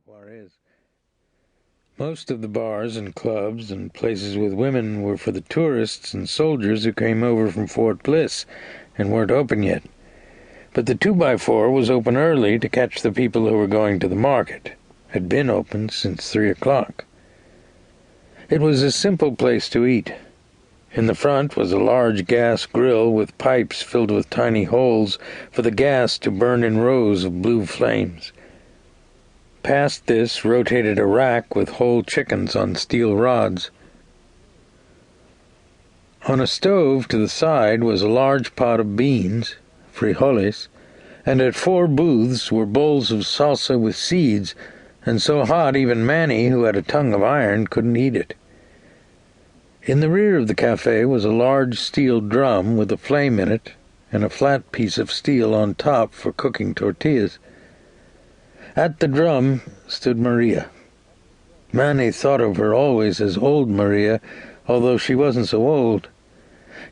Juarez. Most of the bars and clubs and places with women were for the tourists and soldiers who came over from Fort Bliss and weren't open yet. But the 2x4 was open early to catch the people who were going to the market. Had been open since 3 o'clock. It was a simple place to eat. In the front was a large gas grill with pipes filled with tiny holes for the gas to burn in rows of blue flames. Past this rotated a rack with whole chickens on steel rods. On a stove to the side was a large pot of beans, frijoles, and at 4 booths were bowls of salsa with seeds, and so hot even Manny, who had a tongue of iron, couldn't eat it. In the rear of the cafe was a large steel drum with a flame in it and a flat piece of steel on top for cooking tortillas. At the drum stood Maria. Manny thought of her always as old Maria, although she wasn't so old.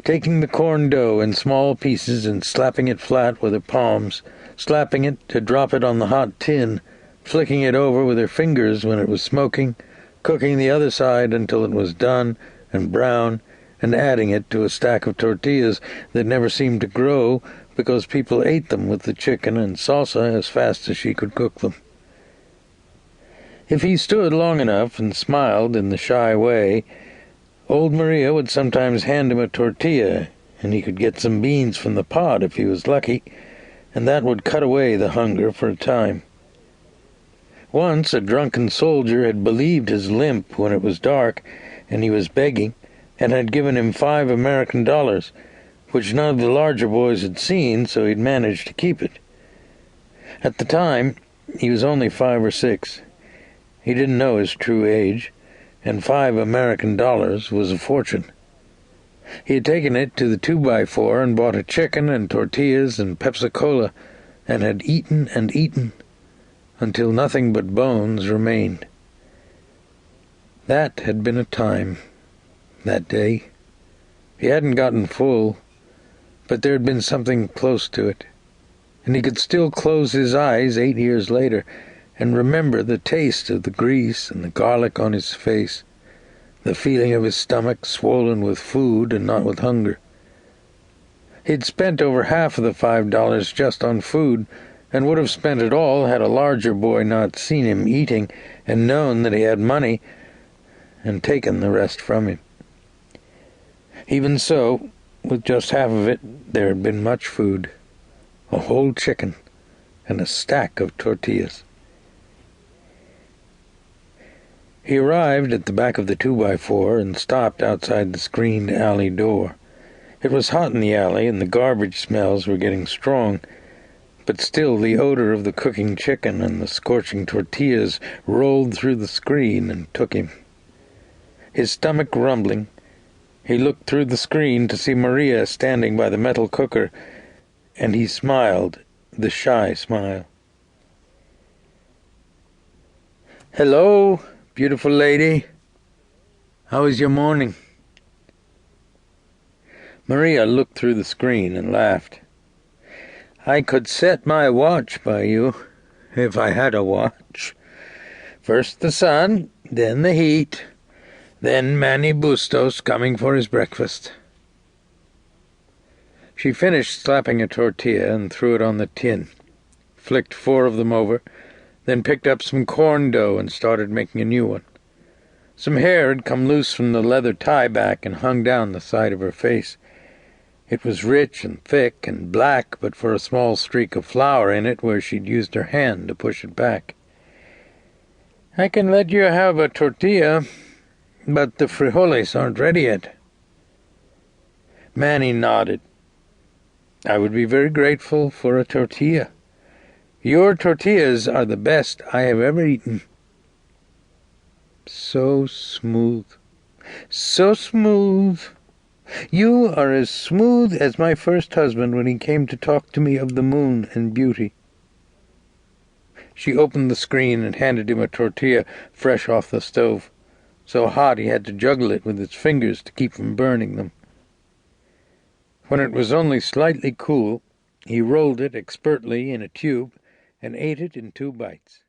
Taking the corn dough in small pieces and slapping it flat with her palms, slapping it to drop it on the hot tin, flicking it over with her fingers when it was smoking, cooking the other side until it was done and brown, and adding it to a stack of tortillas that never seemed to grow because people ate them with the chicken and salsa as fast as she could cook them. If he stood long enough and smiled in the shy way, old Maria would sometimes hand him a tortilla, and he could get some beans from the pot if he was lucky, and that would cut away the hunger for a time. Once a drunken soldier had believed his limp when it was dark, and he was begging, and had given him $5 American, which none of the larger boys had seen, so he'd managed to keep it. At the time, he was only 5 or 6. He didn't know his true age, and $5 American was a fortune. He had taken it to the 2x4 and bought a chicken and tortillas and Pepsi-Cola, and had eaten and eaten until nothing but bones remained. That had been a time, that day. He hadn't gotten full, but there had been something close to it, and he could still close his eyes 8 years later and remember the taste of the grease and the garlic on his face, the feeling of his stomach swollen with food and not with hunger. He'd spent over half of the $5 just on food, and would have spent it all had a larger boy not seen him eating and known that he had money, and taken the rest from him. Even so, with just half of it, there had been much food, a whole chicken, and a stack of tortillas. He arrived at the back of the 2x4 and stopped outside the screened alley door. It was hot in the alley, and the garbage smells were getting strong, but still the odor of the cooking chicken and the scorching tortillas rolled through the screen and took him. His stomach rumbling, he looked through the screen to see Maria standing by the metal cooker, and he smiled, the shy smile. "Hello, beautiful lady. How is your morning?" Maria looked through the screen and laughed. "I could set my watch by you, if I had a watch. First the sun, then the heat, then Manny Bustos coming for his breakfast." She finished slapping a tortilla and threw it on the tin, flicked 4 of them over, then picked up some corn dough and started making a new one. Some hair had come loose from the leather tie-back and hung down the side of her face. It was rich and thick and black, but for a small streak of flour in it where she'd used her hand to push it back. "I can let you have a tortilla, but the frijoles aren't ready yet." Manny nodded. "I would be very grateful for a tortilla. Your tortillas are the best I have ever eaten. So smooth, so smooth. You are as smooth as my first husband when he came to talk to me of the moon and beauty." She opened the screen and handed him a tortilla fresh off the stove, so hot he had to juggle it with his fingers to keep from burning them. When it was only slightly cool, he rolled it expertly in a tube and ate it in 2 bites.